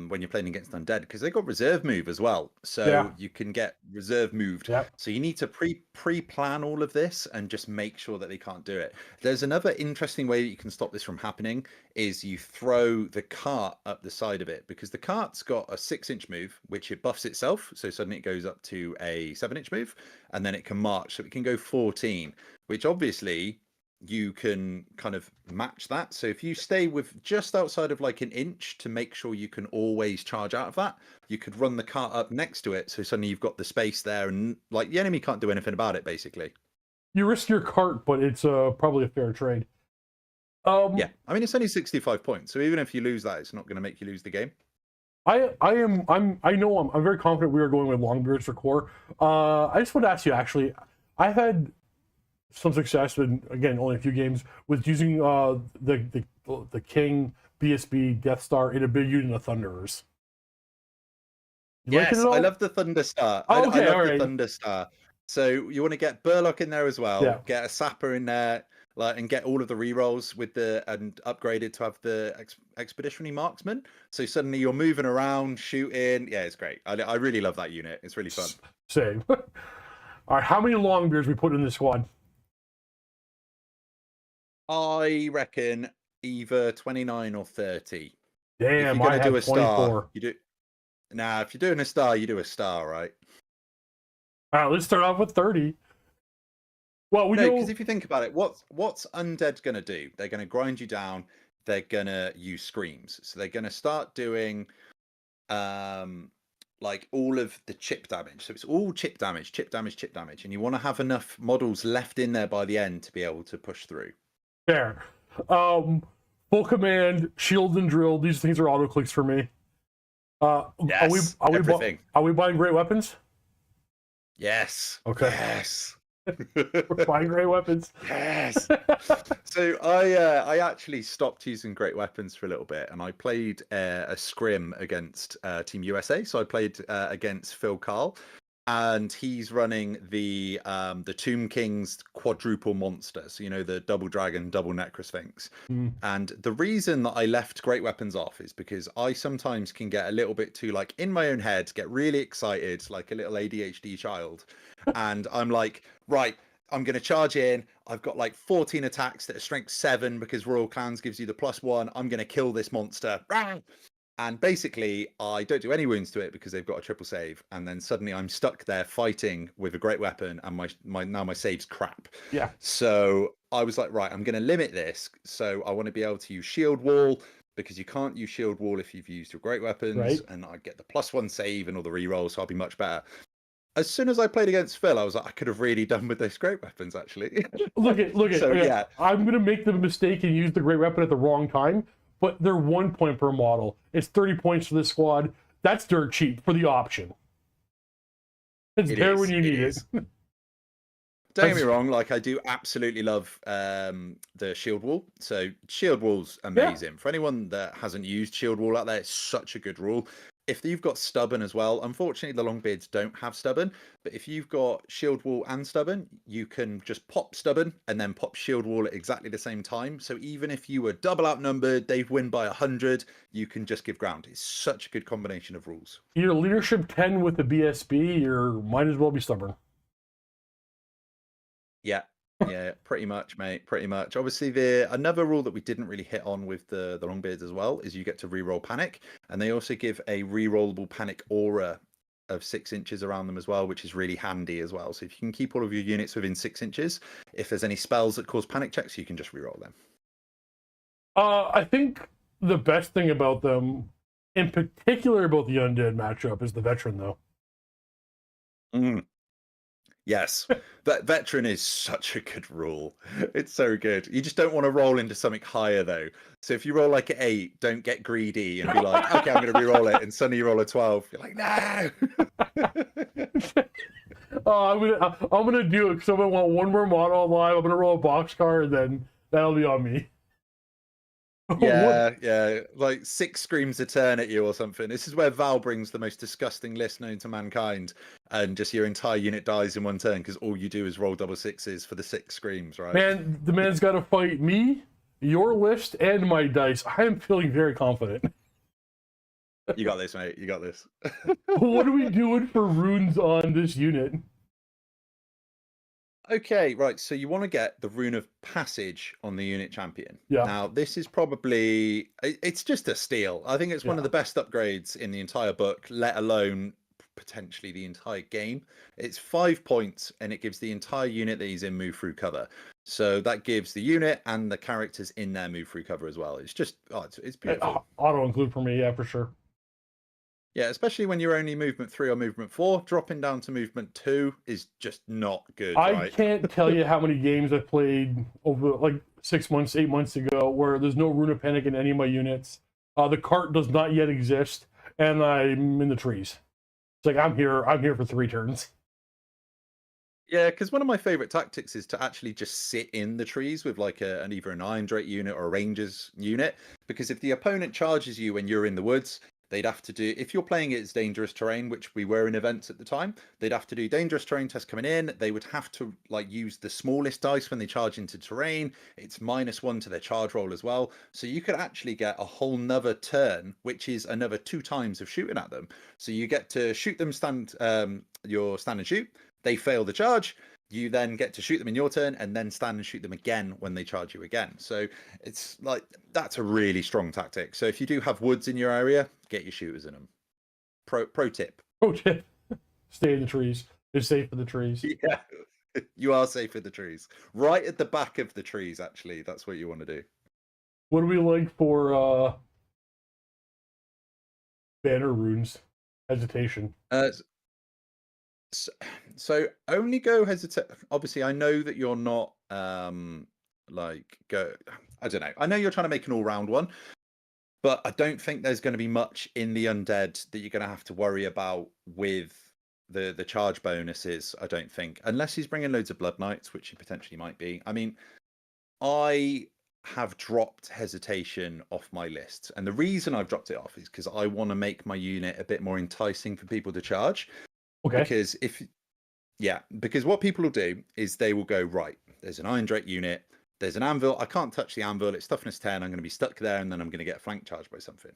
when you're playing against undead, because they got reserve move as well, so you can get reserve moved. So you need to pre-plan all of this and just make sure that they can't do it. There's another interesting way that you can stop this from happening, is you throw the cart up the side of it, because the cart's got a 6-inch move which it buffs itself, so suddenly it goes up to a 7-inch move, and then it can march, so it can go 14, which obviously you can kind of match that. So if you stay with just outside of like an inch to make sure you can always charge out of that, you could run the cart up next to it, so suddenly you've got the space there, and like the enemy can't do anything about it basically. You risk your cart, but it's probably a fair trade. Yeah, I mean, it's only 65 points, so even if you lose that, it's not going to make you lose the game. I'm very confident we are going with Longbeards for core. I just want to ask you, actually, I've had some success, and again, only a few games, with using the King BSB Death Star in a big unit of Thunderers. Yes, I love the Thunder Star. Oh, okay, I love the Thunder Star. So you want to get Burlock in there as well, get a Sapper in there, and get all of the rerolls with and upgraded to have the Expeditionary Marksman. So suddenly you're moving around, shooting. Yeah, it's great. I really love that unit. It's really fun. Same. All right, how many Longbeards we put in this squad? I reckon either 29 or 30. Damn, I have 24. You do. Nah, if you're doing a star, you do a star, right? Let's start off with 30. Well, we No, know. because if you think about it, what's undead gonna do? They're gonna grind you down. They're gonna use screams. So they're gonna start doing like all of the chip damage. So it's all chip damage, chip damage, chip damage, and you want to have enough models left in there by the end to be able to push through. Fair. Full command, shield and drill. These things are auto clicks for me. Yes, everything. Are we buying great weapons? Yes. Okay. Yes. We're buying great weapons. Yes. So I actually stopped using great weapons for a little bit, and I played a scrim against Team USA. So I played against Phil Carl, and he's running the Tomb King's quadruple monster. So you know, the double dragon, double necrosphinx. And the reason that I left great weapons off is because I sometimes can get a little bit too, like, in my own head, get really excited like a little ADHD child, and I'm like, right, I'm going to charge in. I've got like 14 attacks that are strength 7 because Royal Clans gives you the +1. I'm going to kill this monster. And basically, I don't do any wounds to it because they've got a triple save. And then suddenly I'm stuck there fighting with a great weapon, and my save's crap. Yeah. So I was like, right, I'm going to limit this. So I want to be able to use shield wall, because you can't use shield wall if you've used your great weapons. Right. And I get the +1 save and all the rerolls, so I'll be much better. As soon as I played against Phil, I was like, I could have really done with those great weapons, actually. Look at. So, okay. yeah. I'm gonna make the mistake and use the great weapon at the wrong time, but they're 1 point per model. It's 30 points for this squad. That's dirt cheap for the option. It's there when you need it. Don't get me wrong, like, I do absolutely love the shield wall. So shield wall's amazing. For anyone that hasn't used shield wall out there, it's such a good rule. If you've got stubborn as well, unfortunately the longbeards don't have stubborn, but if you've got shield wall and stubborn, you can just pop stubborn and then pop shield wall at exactly the same time. So even if you were double outnumbered, they've win by 100, you can just give ground. It's such a good combination of rules. You're leadership 10 with the BSB, you might as well be stubborn. Yeah, pretty much, mate. Pretty much. Obviously, another rule that we didn't really hit on with the longbeards as well is you get to reroll panic, and they also give a rerollable panic aura of 6 inches around them as well, which is really handy as well. So if you can keep all of your units within 6 inches, if there's any spells that cause panic checks, you can just reroll them. I think the best thing about them, in particular about the undead matchup, is the veteran, though. Yes, that veteran is such a good rule. It's so good. You just don't want to roll into something higher, though. So if you roll like an 8, don't get greedy and be like, okay, I'm going to re-roll it, and suddenly you roll a 12. You're like, no. I'm gonna do it because I'm gonna want one more model alive. I'm gonna roll a boxcar, and then that'll be on me. Yeah, like 6 screams a turn at you or something. This is where Val brings the most disgusting list known to mankind, and just your entire unit dies in one turn because all you do is roll double 6s for the 6 screams, right? Man, the man's got to fight me, your list, and my dice. I am feeling very confident. You got this, mate. You got this. What are we doing for runes on this unit? Okay, right. So you want to get the Rune of Passage on the unit champion. Yeah. Now, this is probably, it's just a steal. I think it's one of the best upgrades in the entire book, let alone potentially the entire game. It's 5 points, and it gives the entire unit that he's in move through cover. So that gives the unit and the characters in there move through cover as well. It's just, it's beautiful. Auto include for me, yeah, for sure. Yeah, especially when you're only movement 3 or movement 4, dropping down to movement 2 is just not good. I can't tell you how many games I've played over like 6 months, 8 months ago where there's no Rune of Panic in any of my units. The cart does not yet exist, and I'm in the trees. It's like I'm here for 3 turns. Yeah, because one of my favorite tactics is to actually just sit in the trees with like either an Iron Drake unit or a Rangers unit, because if the opponent charges you when you're in the woods, they'd have to do, if you're playing it as dangerous terrain, which we were in events at the time, they'd have to do dangerous terrain tests coming in. They would have to like use the smallest dice when they charge into terrain. It's -1 to their charge roll as well. So you could actually get a whole nother turn, which is another 2 times of shooting at them. So you get to shoot them, your stand and shoot. They fail the charge. You then get to shoot them in your turn and then stand and shoot them again when they charge you again. So it's like, that's a really strong tactic. So if you do have woods in your area, get your shooters in them. Pro tip. Pro tip. Stay in the trees. is safe for the trees. Yeah, you are safe in the trees. Right at the back of the trees, actually. That's what you want to do. What do we like for banner runes? Hesitation. So only go hesitate. Obviously, I know that you're not like go. I don't know. I know you're trying to make an all-round one, but I don't think there's going to be much in the undead that you're going to have to worry about with the charge bonuses. I don't think, unless he's bringing loads of blood knights, which he potentially might be. I mean, I have dropped hesitation off my list, and the reason I've dropped it off is because I want to make my unit a bit more enticing for people to charge. Okay. Because what people will do is they will go, right, there's an Iron Drake unit, there's an anvil, I can't touch the anvil, it's toughness 10, I'm going to be stuck there, and then I'm going to get flank charged by something.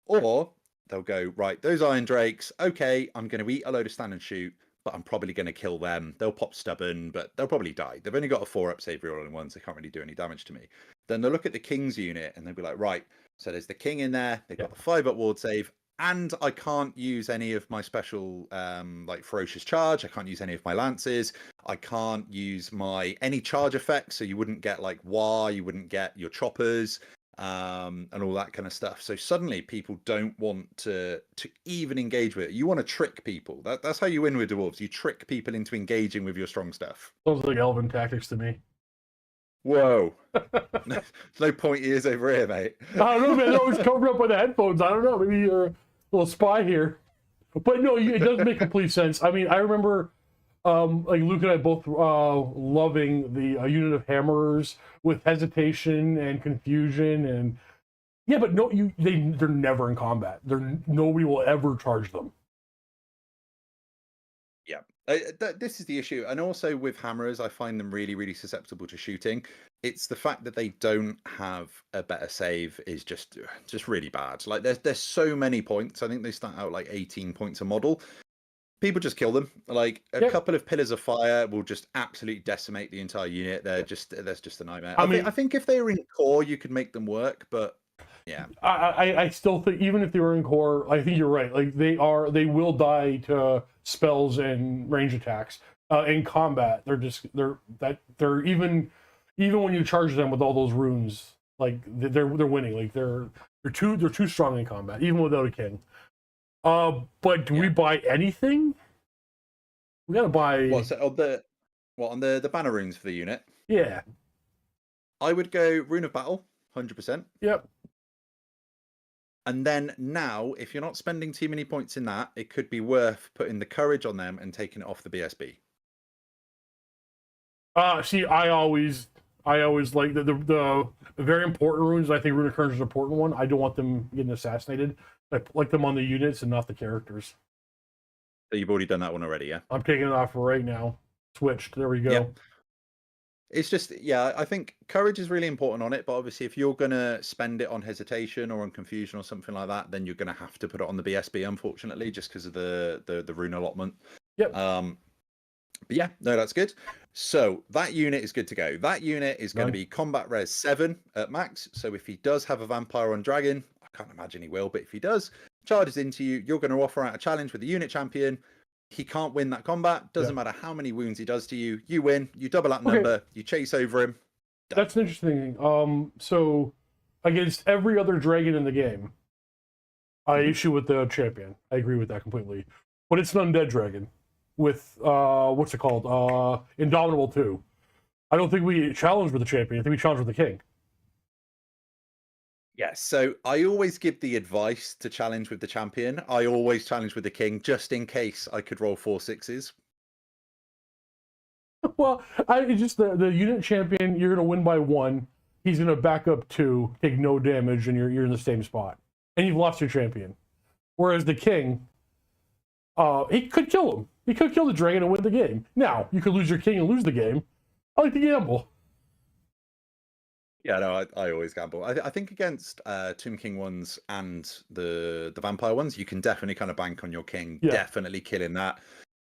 Or they'll go, right, those Iron Drakes, okay, I'm going to eat a load of stand and shoot, but I'm probably going to kill them. They'll pop stubborn, but they'll probably die. They've only got a 4-up save roll in ones, they can't really do any damage to me. Then they'll look at the King's unit, and they'll be like, right, so there's the King in there, they've got the 5-up ward save, and I can't use any of my special like ferocious charge. I can't use any of my lances. I can't use my any charge effects. So you wouldn't get like Wah, you wouldn't get your choppers, and all that kind of stuff. So suddenly people don't want to even engage with it. You want to trick people. That's how you win with dwarves. You trick people into engaging with your strong stuff. Sounds like elven tactics to me. Whoa. No point ears over here, mate. I don't know, man. They're always covered up by the headphones. I don't know. Maybe you're a little spy here. But no, it does make complete sense. I mean, I remember like Luke and I both loving the unit of hammerers with hesitation and confusion, and yeah, but no, they're never in combat. Nobody will ever charge them. Yeah, this is the issue. And also with hammerers, I find them really, really susceptible to shooting. It's the fact that they don't have a better save is just really bad. Like there's so many points. I think they start out like 18 points a model. People just kill them. Like a couple of pillars of fire will just absolutely decimate the entire unit. That's just a nightmare. I think if they were in core, you could make them work, but yeah. I still think even if they were in core, I think you're right. Like they will die to spells and range attacks. In combat, they're even when you charge them with all those runes, like they're winning. Like they're too strong in combat, even without a king. But do we buy anything? We gotta buy. On the banner runes for the unit? Yeah. I would go Rune of Battle, 100%. Yep. And then now, if you're not spending too many points in that, it could be worth putting the courage on them and taking it off the BSB. See, I always like the very important runes. I think Rune of Courage is an important one. I don't want them getting assassinated. I like them on the units and not the characters. So you've already done that one already, yeah? I'm taking it off right now. Switched. There we go. Yep. It's just, yeah, I think courage is really important on it, but obviously if you're going to spend it on hesitation or on confusion or something like that, then you're going to have to put it on the BSB, unfortunately, just because of the rune allotment. Yep. But yeah, no, that's good. So that unit is good to go. That unit is going to be combat res 7 at max. So if he does have a vampire on dragon, I can't imagine he will, but if he does, charges into you, you're going to offer out a challenge with the unit champion. He can't win that combat. Doesn't matter how many wounds he does to you. You win. You double that number. You chase over him. Done. That's an interesting thing. So against every other dragon in the game, I issue with the champion. I agree with that completely. But it's an undead dragon with what's it called? Indomitable 2. I don't think we challenge with the champion. I think we challenge with the king. Yes, so I always give the advice to challenge with the champion. I always challenge with the king, just in case I could roll 4 6s. Well, just the unit champion, you're going to win by 1. He's going to back up 2, take no damage, and you're in the same spot. And you've lost your champion. Whereas the king, he could kill him. He could kill the dragon and win the game. Now, you could lose your king and lose the game. I like to gamble. Yeah, no, I always gamble. I think against Tomb King ones and the vampire ones, you can definitely kind of bank on your king definitely killing that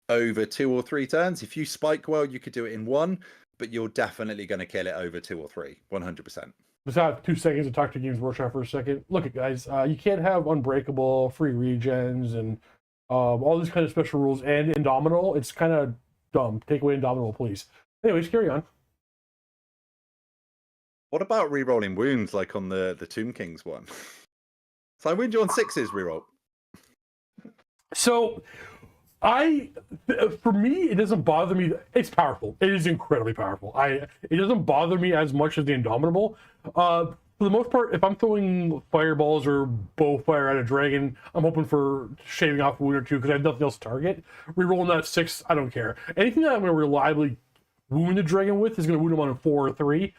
over 2 or 3 turns. If you spike well, you could do it in 1, but you're definitely going to kill it over 2 or 3, 100%. Let's have 2 seconds to talk to Games Workshop for a second. Look, guys, you can't have unbreakable, free regens, and All these kind of special rules and Indomitable, it's kind of dumb. Take away Indomitable, please. Anyways, carry on. What about re-rolling wounds like on the Tomb Kings one? So I wound you on 6s reroll. So, for me, it doesn't bother me. It's powerful. It is incredibly powerful. It doesn't bother me as much as the Indomitable. For the most part, if I'm throwing fireballs or bow fire at a dragon, I'm hoping for shaving off a wound or two because I have nothing else to target. Rerolling that 6, I don't care. Anything that I'm going to reliably wound the dragon with is going to wound him on a 4 or 3.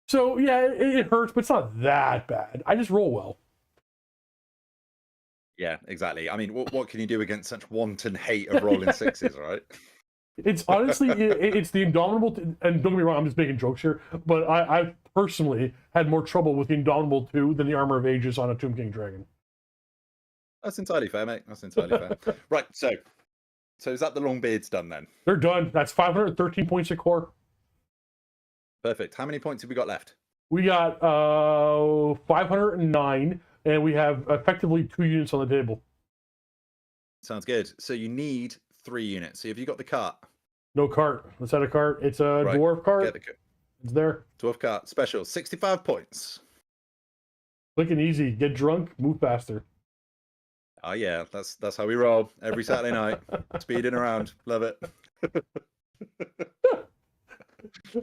So yeah, it hurts, but it's not that bad. I just roll well. Yeah, exactly. I mean, what can you do against such wanton hate of rolling 6s, right? It's honestly, it's the Indomitable, and don't get me wrong, I'm just making jokes here, but I personally had more trouble with the Indomitable 2 than the Armor of Ages on a Tomb King Dragon. That's entirely fair, mate. That's entirely fair. Right, so is that the Longbeards done then? They're done. That's 513 points a core. Perfect. How many points have we got left? We got 509, and we have effectively 2 units on the table. Sounds good. So you need 3 units. So have you got the cart? No cart. Let's add a cart. It's a dwarf cart. It's there. Dwarf cart special, 65 points. Quick and easy. Get drunk, move faster. Oh yeah, that's how we roll every Saturday night. Speeding around, love it.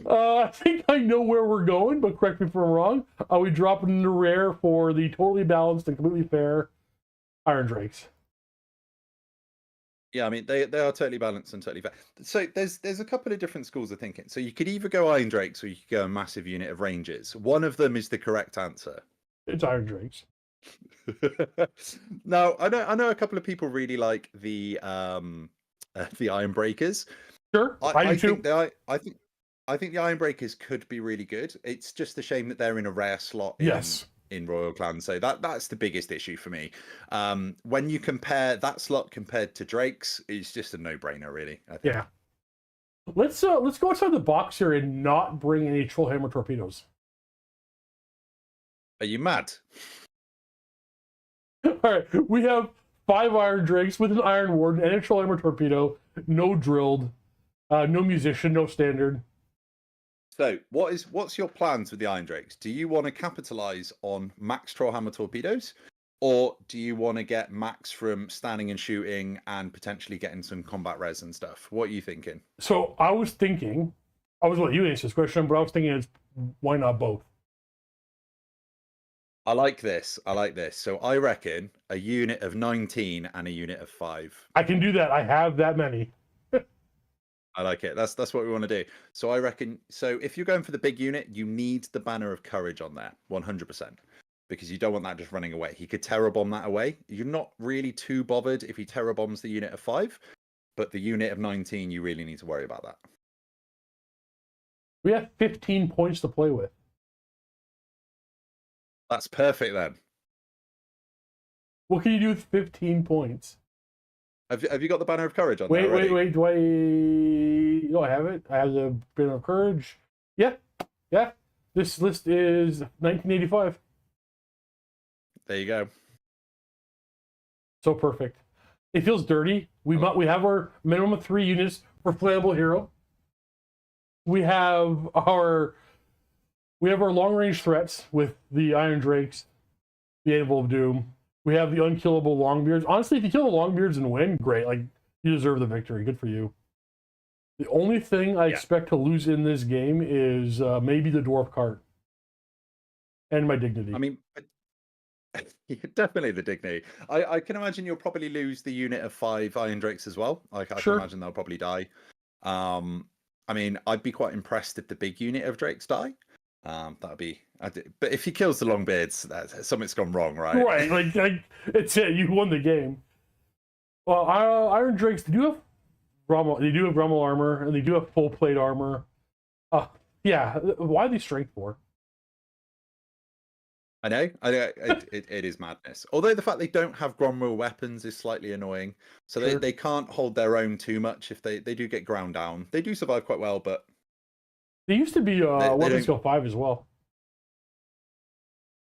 I think I know where we're going, but correct me if I'm wrong. Are we dropping in the rare for the totally balanced and completely fair Iron Drakes? Yeah, I mean they are totally balanced and totally fair. So there's a couple of different schools of thinking. So you could either go Iron Drakes or you could go a massive unit of Rangers. One of them is the correct answer. It's Iron Drakes. No, I know a couple of people really like the Iron Breakers. Sure, I think the Iron Breakers could be really good. It's just a shame that they're in a rare slot. In Royal Clan, so that's the biggest issue for me. When you compare that slot compared to Drake's, it's just a no-brainer, really. I think. Yeah. Let's go outside the box here and not bring any Trollhammer torpedoes. Are you mad? All right, we have 5 Iron Drakes with an Iron Warden and a Trollhammer torpedo. No drilled, no musician, no standard. So, what's your plans with the Iron Drakes? Do you want to capitalize on max Trollhammer torpedoes, or do you want to get max from standing and shooting and potentially getting some combat res and stuff? What are you thinking? So I was thinking, I was let you answer this question, but I was thinking, why not both? I like this. So I reckon a unit of 19 and a unit of 5. I can do that. I have that many. I like it. That's what we want to do. So I reckon. So if you're going for the big unit, you need the Banner of Courage on there, 100%, because you don't want that just running away. He could terror bomb that away. You're not really too bothered if he terror bombs the unit of 5, but the unit of 19, you really need to worry about that. We have 15 points to play with. That's perfect then. What can you do with 15 points? Have you got the Banner of Courage on there? Wait. Do I? No, I have it. I have the Banner of Courage. Yeah. This list is 1985. There you go. So perfect. It feels dirty. We have our minimum of 3 units for Flammable Hero. We have our long range threats with the Iron Drakes, the Anvil of Doom. We have the unkillable Longbeards. Honestly, if you kill the Longbeards and win, great. Like, you deserve the victory. Good for you. The only thing I expect to lose in this game is maybe the Dwarf cart. And my dignity. I mean, definitely the dignity. I can imagine you'll probably lose the unit of 5 Iron Drakes as well. I can imagine they'll probably die. I mean, I'd be quite impressed if the big unit of Drakes die. That'd be. But if he kills the Longbeards, something's gone wrong, right? Right, like it's it. You won the game. Well, Iron Drakes, they do have Rommel armor, and they do have full plate armor. Yeah. Why are they strength 4? I know. It is madness. Although the fact they don't have Gromwell weapons is slightly annoying. So they can't hold their own too much if they do get ground down. They do survive quite well, but they used to be weapon skill 5 as well.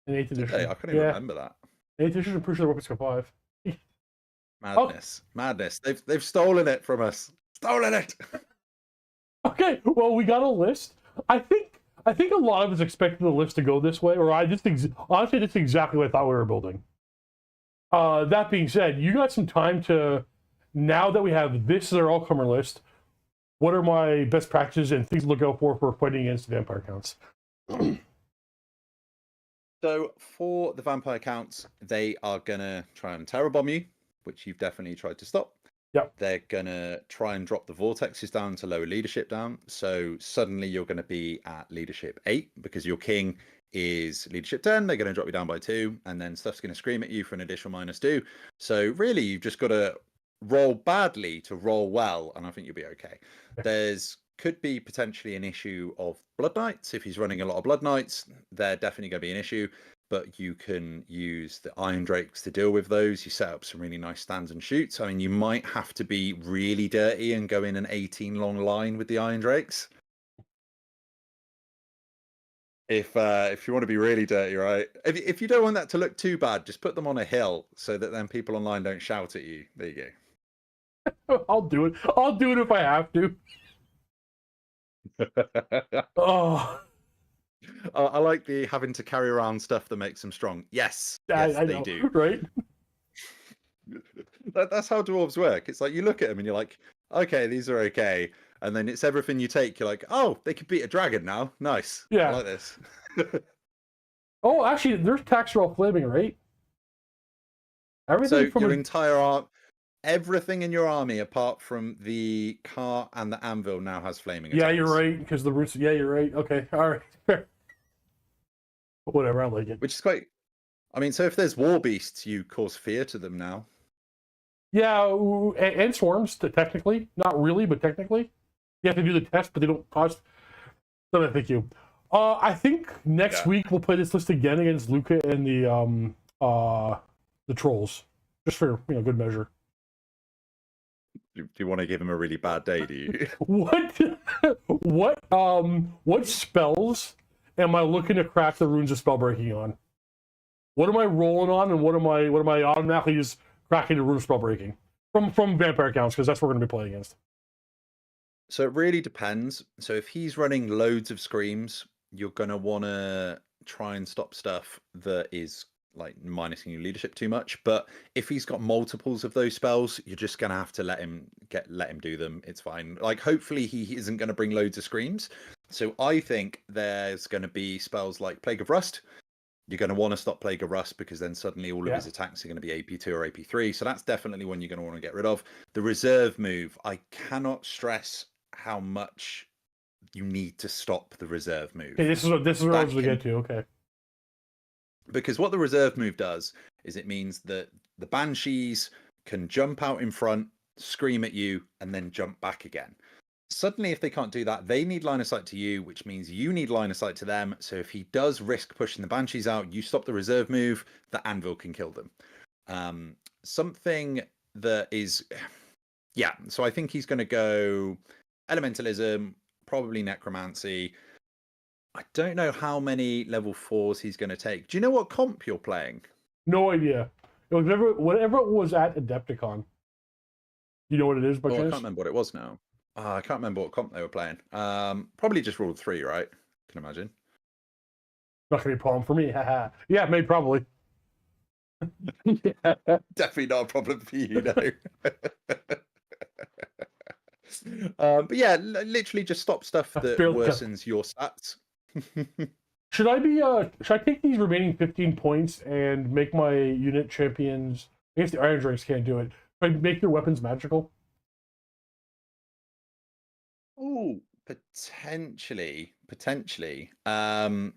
In 8th edition. I couldn't even remember that. 8th edition, I'm pretty sure weapon skill 5. Madness. Madness. They've stolen it from us. Stolen it. Okay, well, we got a list. I think a lot of us expected the list to go this way, or honestly, that's exactly what I thought we were building. That being said, you got some time to, now that we have this as our all-comer list, what are my best practices and things to look out for fighting against the vampire counts? So for the vampire counts, they are gonna try and terror bomb you, which you've definitely tried to stop. Yep. They're gonna try and drop the vortexes down to lower leadership down. So suddenly you're gonna be at leadership 8 because your king is leadership 10. They're gonna drop you down by 2, and then stuff's gonna scream at you for an additional -2. So really, you've just got to roll badly to roll well, and I think you'll be okay. There's could be potentially an issue of blood knights. If he's running a lot of blood knights, they're definitely going to be an issue. But you can use the Iron Drakes to deal with those. You set up some really nice stands and shoots. I mean, you might have to be really dirty and go in an 18 long line with the Iron Drakes. If you want to be really dirty, right? If you don't want that to look too bad, just put them on a hill so that then people online don't shout at you. There you go. I'll do it. I'll do it if I have to. Oh, I like the having to carry around stuff that makes them strong. Yes, yes, they do. Right? That's how dwarves work. It's like you look at them and you're like, okay, these are okay, and then it's everything you take. You're like, oh, they could beat a dragon now. Nice. Yeah, I like this. Oh, actually, their attacks are all flaming, right? Everything so from your entire arm. Everything in your army, apart from the car and the anvil, now has flaming attacks. Yeah, you're right, because the roots. Yeah, you're right. Okay, all right. Whatever, I like it. Which is quite. I mean, so if there's war beasts, you cause fear to them now. Yeah, and swarms, technically. Not really, but technically. You have to do the test, but they don't cost. So thank you. I think next week we'll play this list again against Luca and the trolls, just for good measure. Do you want to give him a really bad day? Do you? What spells am I looking to crack the runes of spell breaking on? What am I rolling on, and what am I automatically just cracking the rune of spell breaking from vampire counts, because that's what we're going to be playing against. So it really depends. So if he's running loads of screams, you're going to want to try and stop stuff that is like minusing your leadership too much. But if he's got multiples of those spells, you're just gonna have to let him do them. It's fine. Like hopefully he isn't going to bring loads of screams. So I think there's going to be spells like Plague of Rust. You're going to want to stop Plague of Rust because then suddenly all of his attacks are going to be AP2 or AP3. So that's definitely one you're going to want to get rid of. The reserve move, I cannot stress how much you need to stop the reserve move. Okay, this is what I was going to get to. Okay. Because what the reserve move does is it means that the banshees can jump out in front, scream at you, and then jump back again. Suddenly, if they can't do that, they need line of sight to you, which means you need line of sight to them. So if he does risk pushing the banshees out, you stop the reserve move, the anvil can kill them. Something that is... Yeah, so I think he's going to go elementalism, probably necromancy. I don't know how many level 4s he's going to take. Do you know what comp you're playing? No idea. It was whatever it was at Adepticon. You know what it is, by chance? I can't remember what it was now. I can't remember what comp they were playing. Probably just ruled 3, right? I can imagine. Not going to be a problem for me. Yeah, maybe probably. Definitely not a problem for you, no. But yeah, literally just stop stuff that worsens your stats. Should I take these remaining 15 points and make my unit champions? I guess the Iron Drakes can't do it. Should I make their weapons magical? Oh, potentially. I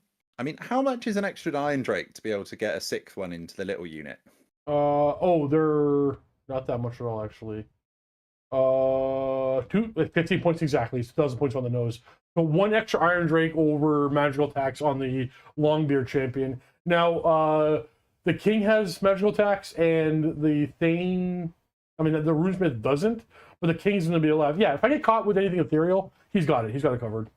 mean, how much is an extra Iron Drake to be able to get a 6th one into the little unit? They're not that much at all, actually. 15 points exactly, 2,000 points on the nose. So 1 extra Iron Drake over magical attacks on the Longbeard champion. Now, the King has magical attacks, and the Thane, the Runesmith doesn't, but the King's going to be alive. Yeah, if I get caught with anything ethereal, he's got it. He's got it covered.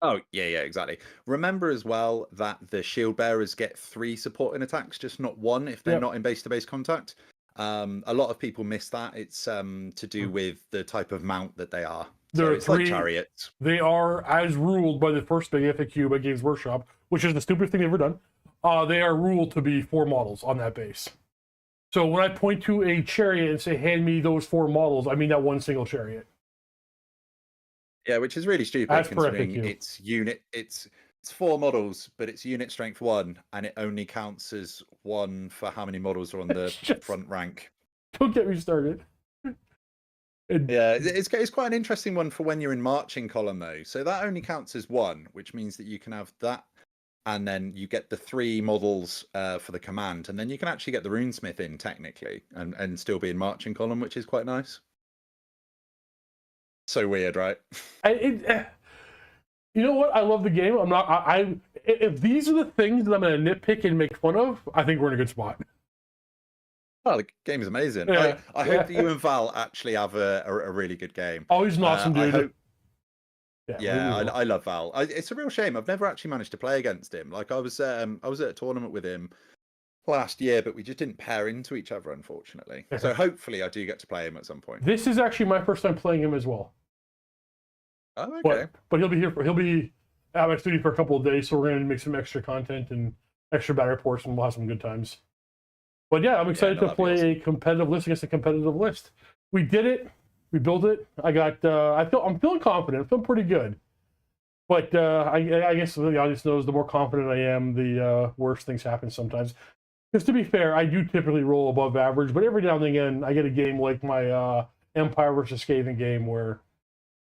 Oh, yeah, exactly. Remember as well that the shield bearers get 3 supporting attacks, just not 1 if they're not in base-to-base contact. A lot of people miss that. It's to do with the type of mount that they are. There So are it's three, like chariots. They are as ruled by the first big FAQ by Games Workshop, which is the stupidest thing they've ever done. They are ruled to be 4 models on that base. So when I point to a chariot and say, hand me those 4 models, I mean that one single chariot. Yeah, which is really stupid As per considering FAQ. it's 4 models, but it's unit strength 1, and it only counts as 1 for how many models are on the front rank. Don't get me started. Yeah, it's quite an interesting one for when you're in marching column though. So that only counts as 1, which means that you can have that, and then you get the 3 models for the command, and then you can actually get the runesmith in technically, and still be in marching column, which is quite nice. So weird, right? You know what? I love the game. I'm not. If these are the things that I'm going to nitpick and make fun of, I think we're in a good spot. Oh, the game is amazing. Yeah, I hope that you and Val actually have a really good game. Oh, he's an awesome dude. I love Val. It's a real shame. I've never actually managed to play against him. Like I was at a tournament with him last year, but we just didn't pair into each other, unfortunately. So hopefully I do get to play him at some point. This is actually my first time playing him as well. Oh, okay. But he'll be here. He'll be at my studio for a couple of days, so we're going to make some extra content and extra battle reports, and we'll have some good times. But yeah, I'm excited to play a competitive list against a competitive list. We did it. We built it. I'm feeling confident. I'm feeling pretty good. But I guess the audience knows the more confident I am, the worse things happen sometimes. Because to be fair, I do typically roll above average, but every now and again, I get a game like my Empire versus Skaven game where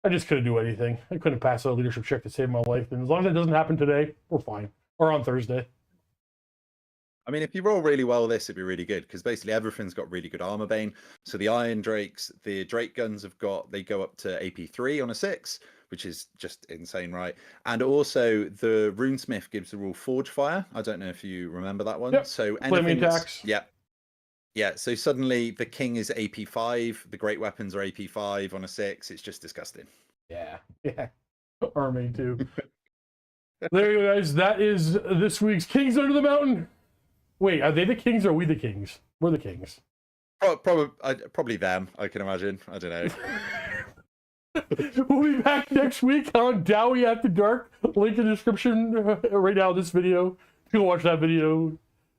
I just couldn't do anything. I couldn't pass a leadership check to save my life. And as long as it doesn't happen today, we're fine. Or on Thursday. I mean, if you roll really well this, it'd be really good, because basically everything's got really good armor bane. So the Iron Drakes, the Drake guns they go up to AP3 on a 6, which is just insane, right? And also the Runesmith gives the rule Forge Fire. I don't know if you remember that one. Yep. So Flaming attacks. Yeah. Yeah, so suddenly the King is AP5, the Great Weapons are AP5 on a 6. It's just disgusting. Yeah. Army too. There you go, guys. That is this week's Kings Under the Mountain. Wait, are they the kings or are we the kings? We're the kings. Probably them, I can imagine. I don't know. We'll be back next week on Dawi After Dark. Link in the description right now in this video. You can watch that video.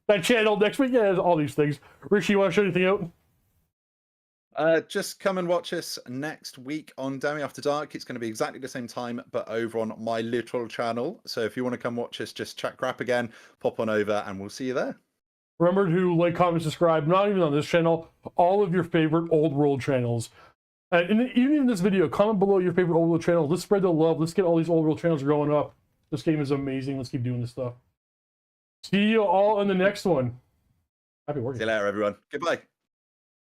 That channel next week. Yeah, all these things. Richie, you want to show anything out? Just come and watch us next week on Dawi After Dark. It's going to be exactly the same time, but over on my literal channel. So if you want to come watch us, just chat crap again, pop on over and we'll see you there. Remember to like, comment, subscribe, not even on this channel, all of your favorite old world channels. And even in this video, comment below your favorite old world channels. Let's spread the love. Let's get all these old world channels growing up. This game is amazing. Let's keep doing this stuff. See you all in the next one. Happy working. See you later, everyone. Goodbye.